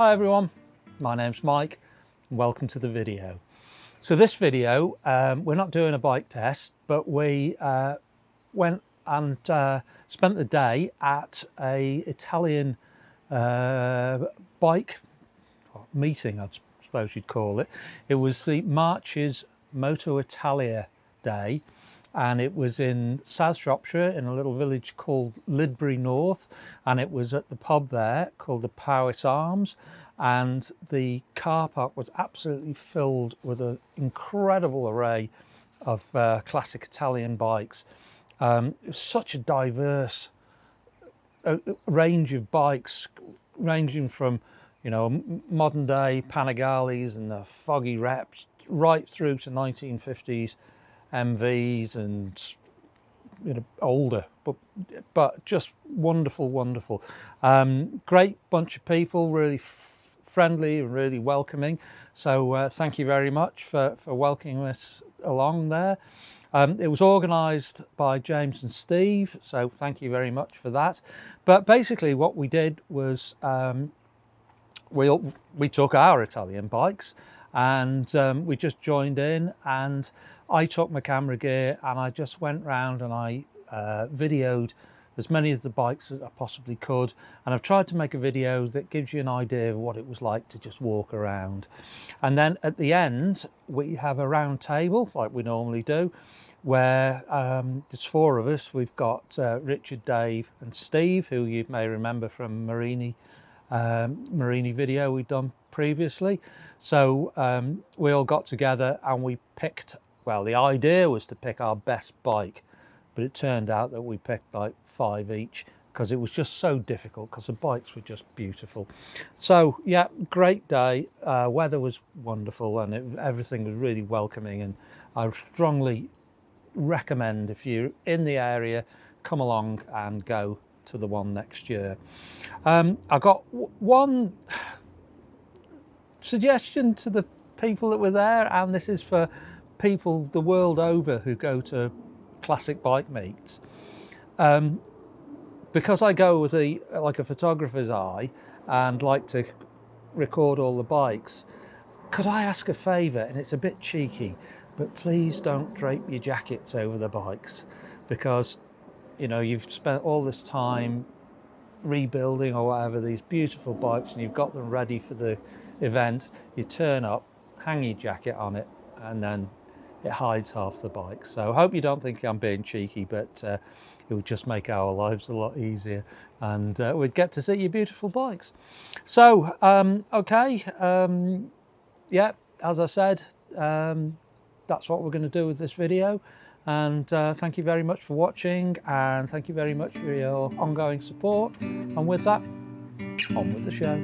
Hi everyone, my name's Mike and welcome to the video. So this video, we're not doing a bike test, but we went and spent the day at a Italian bike meeting, I suppose you'd call it. It was the March's Moto Italia day, and it was in South Shropshire in a little village called Lidbury North, and it was at the pub there called the Powys Arms, and the car park was absolutely filled with an incredible array of classic Italian bikes. It was such a diverse range of bikes, ranging from, you know, modern day Panigales and the foggy reps right through to 1950s MVs and, you know, older, but just wonderful. Great bunch of people, really friendly and really welcoming. So thank you very much for welcoming us along there. It was organised by James and Steve, so thank you very much for that. But basically what we did was we took our Italian bikes and we just joined in, and I took my camera gear and I just went round and I videoed as many of the bikes as I possibly could, and I've tried to make a video that gives you an idea of what it was like to just walk around. And then at the end we have a round table like we normally do, where there's four of us. We've got Richard, Dave and Steve, who you may remember from Marini video we'd done previously. So we all got together and we picked, well, the idea was to pick our best bike, but it turned out that we picked like 5 each because it was just so difficult, because the bikes were just beautiful. So yeah, great day. Weather was wonderful and everything was really welcoming, and I strongly recommend, if you're in the area, come along and go to the one next year. I got one suggestion to the people that were there, and this is for people the world over who go to classic bike meets. Because I go with like a photographer's eye and like to record all the bikes, could I ask a favour? And it's a bit cheeky, but please don't drape your jackets over the bikes, because, you know, you've spent all this time rebuilding or whatever these beautiful bikes and you've got them ready for the event. You turn up, hang your jacket on it, and then it hides half the bike. So I hope you don't think I'm being cheeky, but it would just make our lives a lot easier, and we'd get to see your beautiful bikes. So okay, yeah, as I said, that's what we're going to do with this video. And thank you very much for watching, and thank you very much for your ongoing support. And with that, on with the show.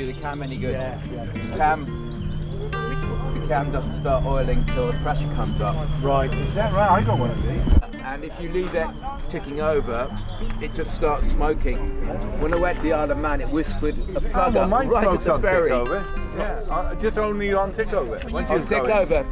do the cam any good. Yeah. The cam doesn't start oiling till the pressure comes up. Right, is that right? I got one of these. And if you leave it ticking over, it just starts smoking. When I went to the Isle of Man, it whispered a plug up Mine right at smokes the on ferry. tick over. Yeah, just only on tick over. Once you On tick over.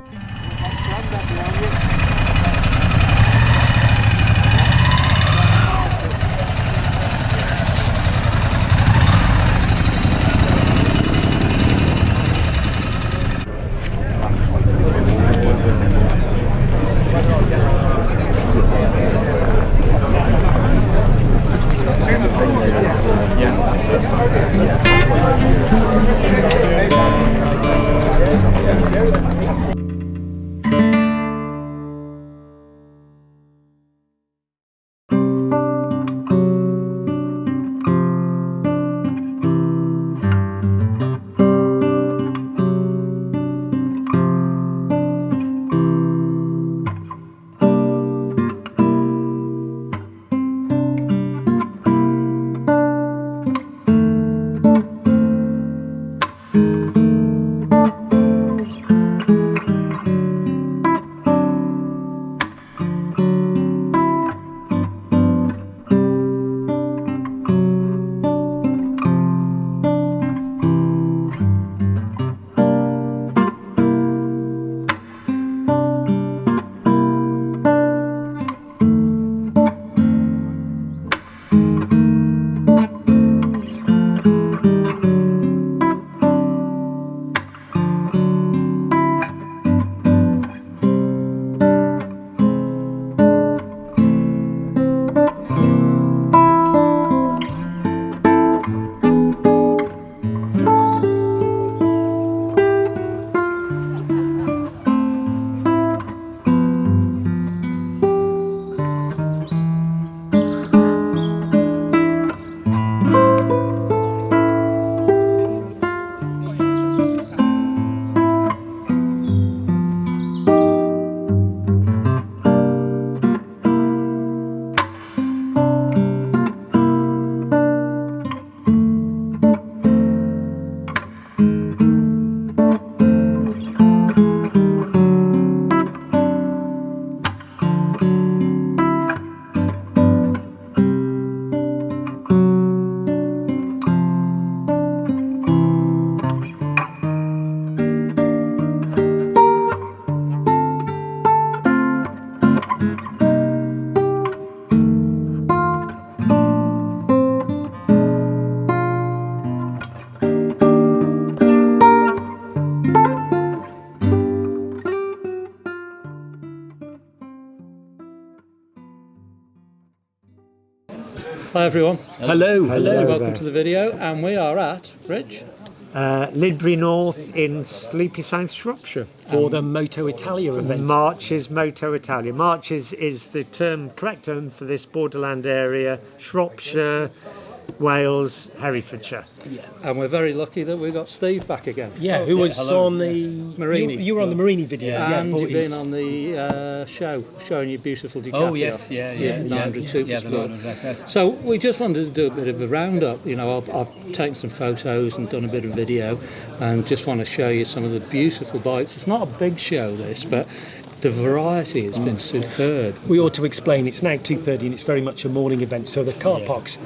Hi everyone. Hello. Welcome to the video, and we are at Rich. Lidbury North in sleepy South Shropshire for the Moto Italia event. March is Moto Italia. March is the correct term for this borderland area, Shropshire, Wales, Herefordshire. Yeah. And we're very lucky that we got Steve back again. Yeah, who was on the Marini. You were on the Marini video. And you've been on the show, showing your beautiful Ducati. Oh yes, yeah, 900 Super Sport. yes. So we just wanted to do a bit of a roundup. You know, I've taken some photos and done a bit of video, and just want to show you some of the beautiful bikes. It's not a big show, this, but the variety has been superb. We ought to explain, it's now 2:30 and it's very much a morning event, so the car park's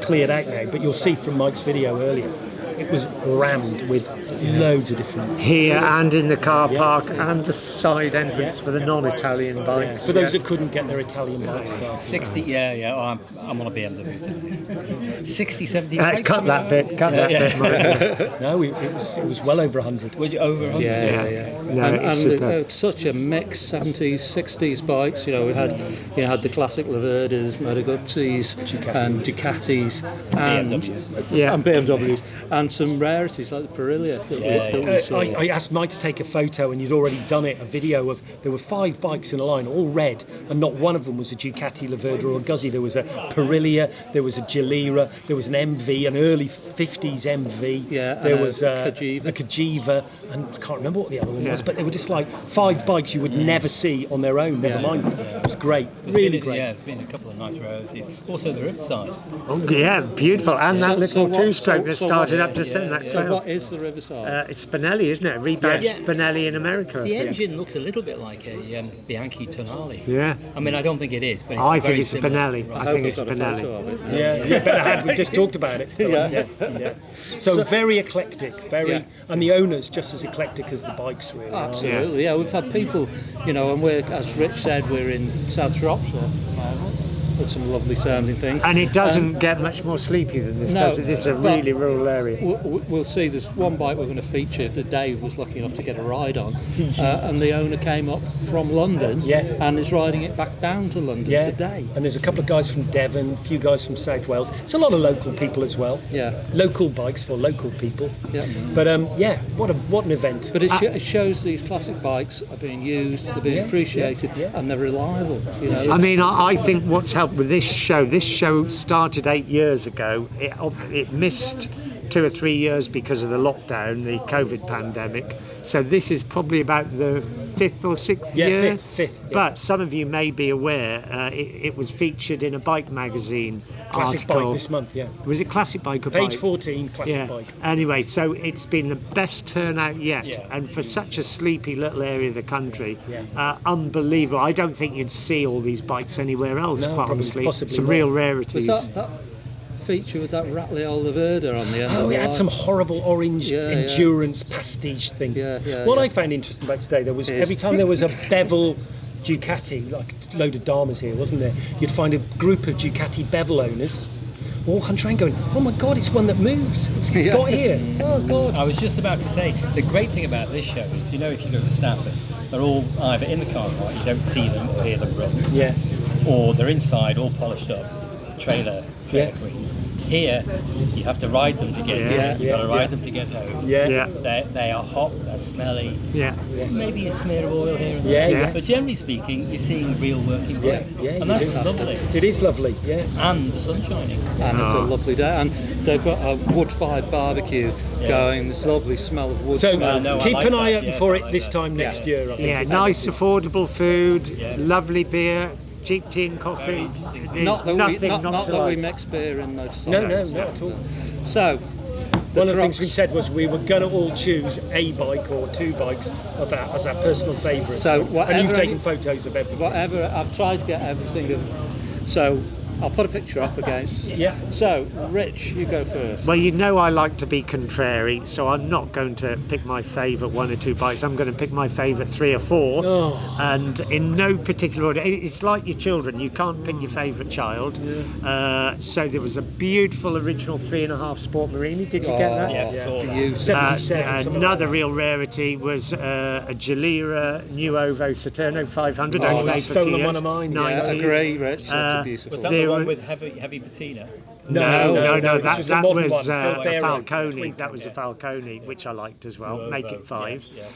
cleared out now, but you'll see from Mike's video earlier, it was rammed with loads of different... Here and in the car park and the side entrance for the non-Italian bikes. For those that couldn't get their Italian bikes there. 60, oh, I'm on a BMW today. 60, 70 bikes. Cut that bit, Mike. No, it was well over 100. Was it over 100? Yeah. No, and such a mix, 70s, 60s bikes. You know, we had the classic Laverdas, Moto Guzzi's, and Ducatis, and BMWs, and some rarities like the Aprilia that we saw. I asked Mike to take a photo, and you'd already done it, a video of, there were 5 bikes in a line, all red, and not one of them was a Ducati, Laverda or a Guzzi. There was a Aprilia, there was a Gilera, there was an MV, an early 50s MV, there was a Cagiva, and I can't remember what the other one was, but they were just like 5 bikes you would never see on their own, never mind. It was great, really great. Yeah, there's been a couple of nice rarities. Also the Riverside. Oh yeah, beautiful, and that little two-stroke that started up just 100% that So sale. what is the Riverside? It's Spinelli, isn't it? Rebadged Yeah. Spinelli in America. I The think. engine looks a little bit like a Bianchi Tonale. Yeah. I mean, I don't think it is, but it's I very think it's similar. Spinelli. Right. I hope think we've it's got a photo Spinelli. of it. Yeah, better had. We just talked about it. Yeah. So very eclectic, very, and the owner's just as eclectic as the bikes, really. aren't they? Absolutely, yeah. We've had people, you know, and we're, as Rich said, we're in South Shropshire. With some lovely sounding things. And it doesn't get much more sleepy than this, No, does it? This is a but really rural area. We'll see. There's one bike we're going to feature that Dave was lucky enough to get a ride on, and the owner came up from London, and is riding it back down to London today. And there's a couple of guys from Devon, a few guys from South Wales. It's a lot of local people as well. Yeah. Local bikes for local people. Yeah. But what an event. But it shows these classic bikes are being used, they're being appreciated, and they're reliable. You know, I mean, I think what's helped with this show started 8 years ago. It missed 2 or 3 years because of the lockdown, the COVID pandemic. So this is probably about the 5th or 6th year. Fifth. But some of you may be aware, it was featured in a bike magazine Classic article. bike this month, yeah. Was it Classic Bike or Page Bike? 14, classic bike. Anyway, so it's been the best turnout yet, Yeah. and for such a sleepy little area of the country, unbelievable. I don't think you'd see all these bikes anywhere else. No, quite probably- honestly, possibly some not. real was rarities. that feature with that rattly old Laverda on the end? Oh, of it the had line? some horrible orange Yeah, endurance pastiche thing. What I found interesting about today, there was every time there was a bevel Ducati, like a load of Dharmas here, wasn't there? You'd find a group of Ducati bevel owners walk on train going, oh my God, it's one that moves. It's got here. Oh God. I was just about to say, the great thing about this show is, you know, if you go to Stafford, they're all either in the car park, you don't see them or hear them run, Yeah. or they're inside, all polished up, trailer queens. Here, you have to ride them to get here. You've got to ride them to get home. Yeah. They are hot, they're smelly. Yeah. Maybe a smear of oil here and Yeah, there. yeah. But generally speaking, you're seeing real working bikes. Yeah, and you that's do. lovely. It is lovely, yeah. And the sun shining. And it's a lovely day, and they've got a wood-fired barbecue going. This lovely smell of wood. So smell. no, I keep like an eye that, out yes, for I it like this that. time next year, I think. Yeah, nice, affordable food, lovely beer, cheap tea and Very coffee. interesting. There's Not that nothing we, not not to that we like. mix beer in motorcycles. No, not at all. So, One of the things crux- we said was we were going to all choose a bike or two bikes of that as our personal favourite. So and whatever you've taken you- photos of everything. whatever, I've tried to get everything. So, I'll put a picture up against. Yeah. So, Rich, you go first. Well, you know I like to be contrary, so I'm not going to pick my favourite 1 or 2 bikes. I'm going to pick my favourite 3 or 4, and in no particular order. It's like your children; you can't pick your favourite child. So there was a beautiful original 3.5 Sport Marini. Did you get that? Yes, I saw that. Beautiful. 77. something Another like real rarity was a Gilera Nuovo Saturno 500. only made that's for stolen Fiat, one of mine. Yeah, 90s. agree, Rich. That's a beautiful. Was that There the one were- with heavy patina? No, this that was the modern was one, a Barrow, Falcone. Twin That was a Falcone, which I liked as well. Nuovo, Make it 5. yes,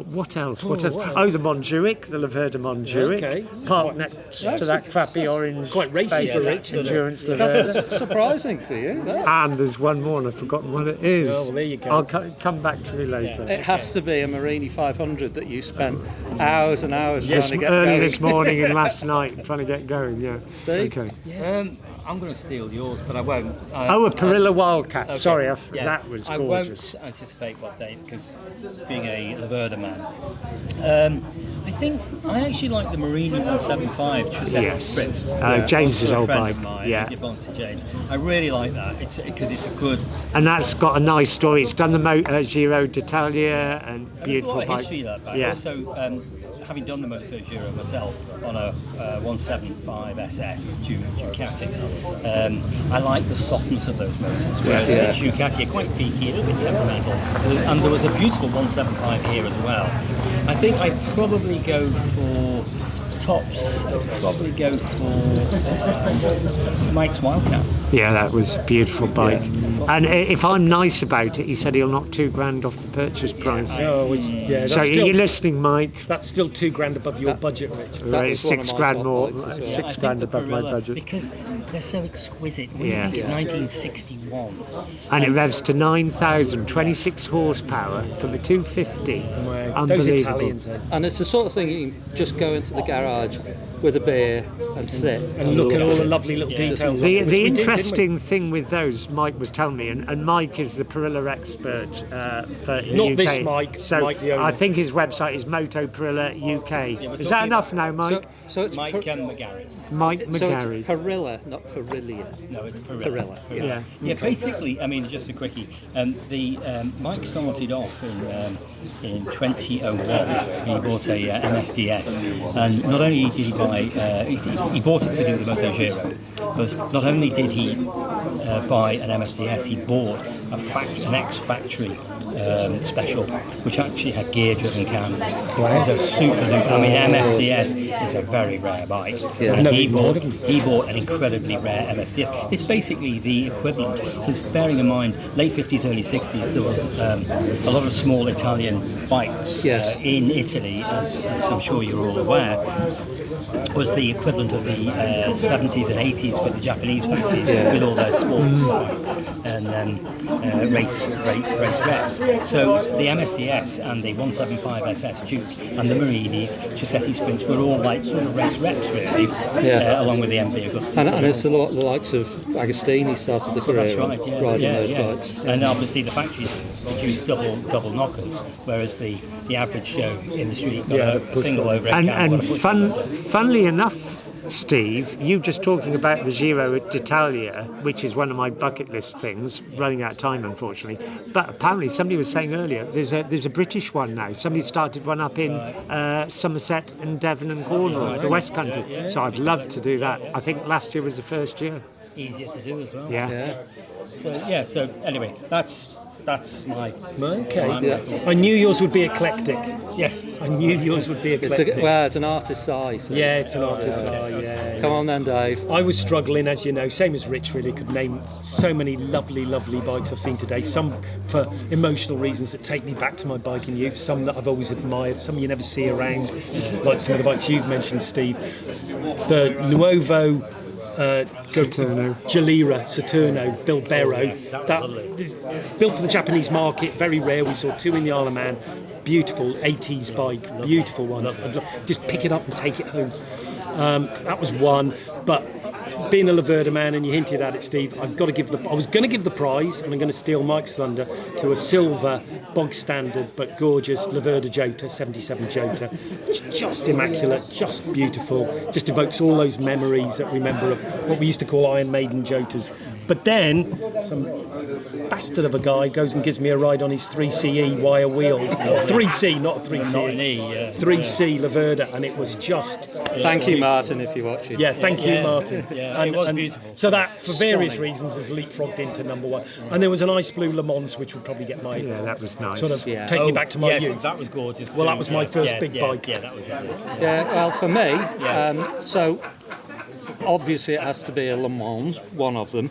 What else? what else? Oh, the Montjuic, the Laverda Montjuic. Okay. Parked next to that crappy orange. quite racy for Rich, isn't it? Endurance Laverda. That's surprising for you. That. And there's one more, and I've forgotten what it is. Oh, well, there you go. I'll come back to me later. It has to be a Marini 500 that you spent hours and hours Yes, trying to get early going. this morning and last night trying to get going. Yeah. Steve? Okay. I'm going to steal yours, but I won't. Oh, a Perilla Wildcat. Okay, Sorry, yeah. that was I gorgeous. won't anticipate what Dave, because being a Laverda man, I think I actually like the Marini 175 Tricetti Yes. Sprint. James's For a old friend bike, of mine, yeah. I give on to James. I really like that. It's because it's a good. And that's got a nice story. It's done the Moto Giro d'Italia and There's a beautiful lot of bike. history that bike. Yeah. Also, having done the Moto Giro myself on a 175 SS Ducati, I like the softness of those motors. Whereas the Ducati are quite peaky, a little bit temperamental. And there was a beautiful 175 here as well. I think I'd probably go for tops. I'd probably go for Mike's Wildcat. Yeah, that was a beautiful bike. And if I'm nice about it, he said he'll knock $2,000 off the purchase price. Oh, it's, yeah, So that's still, you're listening, Mike? that's still $2,000 above your budget, Rich. That It's was one of my $6,000 top more, bikes as well. I think $6,000 the above my Perilla, budget. because they're so exquisite. When Yeah. you think it's 1961, And it revs to 9,000, 26 horsepower from a 250. Those Unbelievable. Italians, And it's the sort of thing you can just go into the garage with a beer and sit and look at all the lovely little details. The, which the we did, didn't we? interesting thing with those, Mike was telling me, and Mike is the Perilla expert for the Not UK. this Mike, So Mike the owner. I think his website is Moto Perilla UK. we're Is that talking- enough now, Mike? So it's Mike McGarry. Mike so it's McGarry. Perilla, not Perillia. No, it's Perilla. Perilla, Yeah. Yeah, basically, I mean, just a quickie. Mike started off in 2001. He bought a MSDS, and not only did he buy, he bought it to do the Moto Giro, but not only did he buy an MSDS, he bought an ex-factory special, which actually had gear-driven cams. It was a super duper. I mean, MSDS is a very rare bike, and he bought an incredibly rare MSDS. It's basically the equivalent, because bearing in mind, late 50s, early 60s, there was a lot of small Italian bikes in Italy, as I'm sure you're all aware. Was the equivalent of the 70s and 80s with the Japanese factories, with all their sports bikes and race reps. So the MSDS and the 175 SS Duke and the Marinis, Chisetti Sprints were all like sort of race reps really, along with the MV Augustus. And it's the likes of Agostini started the career That's right, riding those bikes. And obviously the factories produce double knockers, whereas the average Joe in the street got a single overhead cam. And funnily enough, Steve, you just talking about the Giro d'Italia, which is one of my bucket list things, running out of time unfortunately, but apparently somebody was saying earlier there's a British one now. Somebody started one up in Somerset and Devon and Cornwall, the West Country. So I'd love to do that. I think last year was the first year. Easier to do as well. Yeah. So anyway, that's my Okay. I knew yours would be eclectic. yes. I knew yours would be eclectic. It's an artist's eye. So. Yeah, it's an artist's eye, yeah. Come on then, Dave. I was struggling, as you know, same as Rich really, could name so many lovely bikes I've seen today, some for emotional reasons that take me back to my biking youth, some that I've always admired, some you never see around, like some of the bikes you've mentioned, Steve. The Nuovo Jalira, Saturno, Bilbero, built for the Japanese market, very rare. We saw two in the Isle of Man. Beautiful 80s bike, beautiful one. Just pick it up and take it home. That was one, but being a Laverda man, and you hinted at it, Steve, I was going to give the prize, and I'm going to steal Mike's thunder, to a silver, bog standard but gorgeous Laverda Jota, 77 Jota. It's just immaculate, just beautiful, just evokes all those memories that we remember of what we used to call Iron Maiden Jotas. But then some bastard of a guy goes and gives me a ride on his 3CE wire wheel. 3C, not a 3CE. Not an E, 3C Laverda, and it was just... Thank you, Martin, if you're watching. Yeah, thank you, Martin. Yeah, it was beautiful. So that, for various reasons, has leapfrogged into number one. And there was an ice blue Le Mans, which would probably get my... Yeah, that was nice. Sort of take me back to my yes, youth. that was gorgeous. Well, too. that was my first big bike. Yeah, that was lovely. Yeah, well, for me, so obviously it has to be a Le Mans, one of them.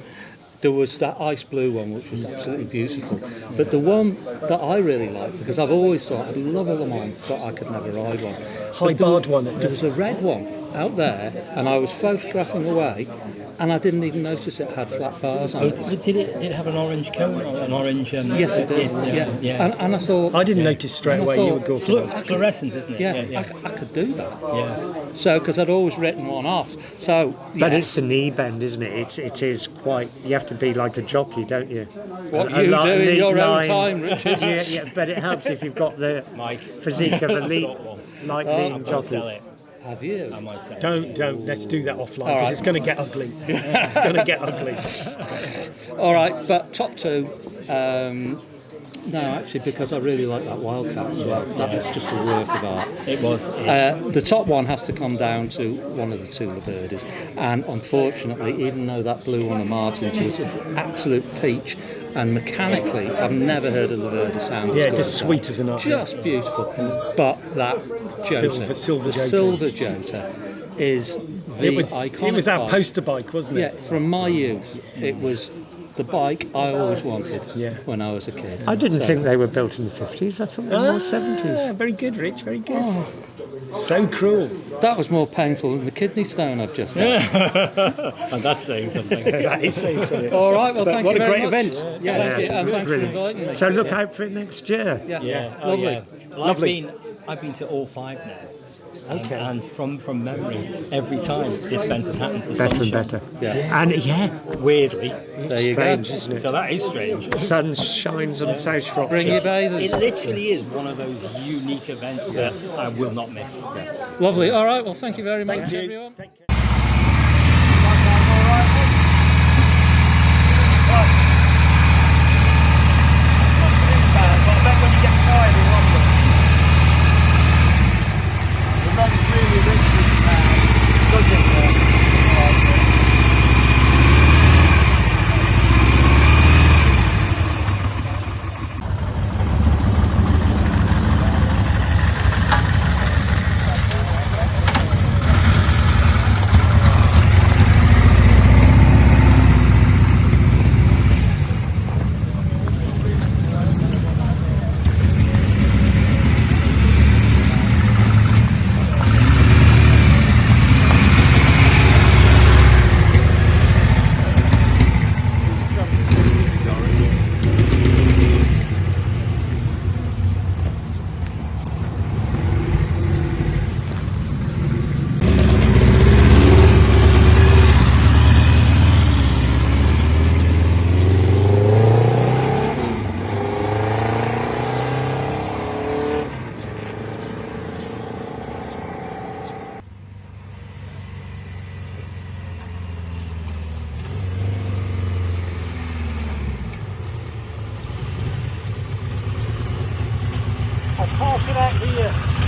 There was that ice blue one, which was absolutely beautiful. But the one that I really liked, because I've always thought I'd love a Le Mans, but I could never ride one. High barred one. There was a red one out there, and I was photographing away, and I didn't even notice it had flat bars on it. Did it have an orange cone or an orange? Yes, it did. Yeah. And I thought I didn't notice straight and I away thought, you would go for look, that. fluorescent, isn't it? Yeah, I could do that. Yeah. So, because I'd always written one off. So, But it's a knee bend, isn't it? It is quite. You have to be like a jockey, don't you? What you do in your own line. time, Richard. yeah, but it helps if you've got the physique of a lean jockey. Have you? I might say. Don't. Let's do that offline, because right. it's going to get ugly. It's going to get ugly. All right, but top two. No, actually, because I really like that Wildcat as well. That was just a work of art. It was. The top one has to come down to one of the two Laverdas, and unfortunately, even though that blue one of Martin's was an absolute peach, and mechanically, I've never heard a Laverda sound. Yeah, as good just as sweet that. as an art. Just beautiful. But that Jota, Silver Jota. Silver Jota, is the iconic It was our bike. poster bike, wasn't Yeah, it? from my youth, it was the bike I always wanted Yeah. when I was a kid. I didn't So- think they were built in the 50s. I thought they were more 70s. Very good, Rich, very good. So cruel. That was more painful than the kidney stone I've just had. And that's saying something. That is saying something. All right, well, But thank what you a very great much. event. Yeah, thank you, and thanks for Brilliant. inviting me. So look out for it next year. Yeah, oh, lovely. yeah. Well, Lovely. I've been to all 5 now. Okay. And from memory, every time this event has happened, the Better sun and shone. better. Yeah. And yeah, Weirdly. There you strange, go. isn't it? So that is strange. The sun shines on South Shropshire. Bring your It bathers. literally is one of those unique events that I will not miss. Lovely. All right, well, thank you very much, everyone. I'll park it out here.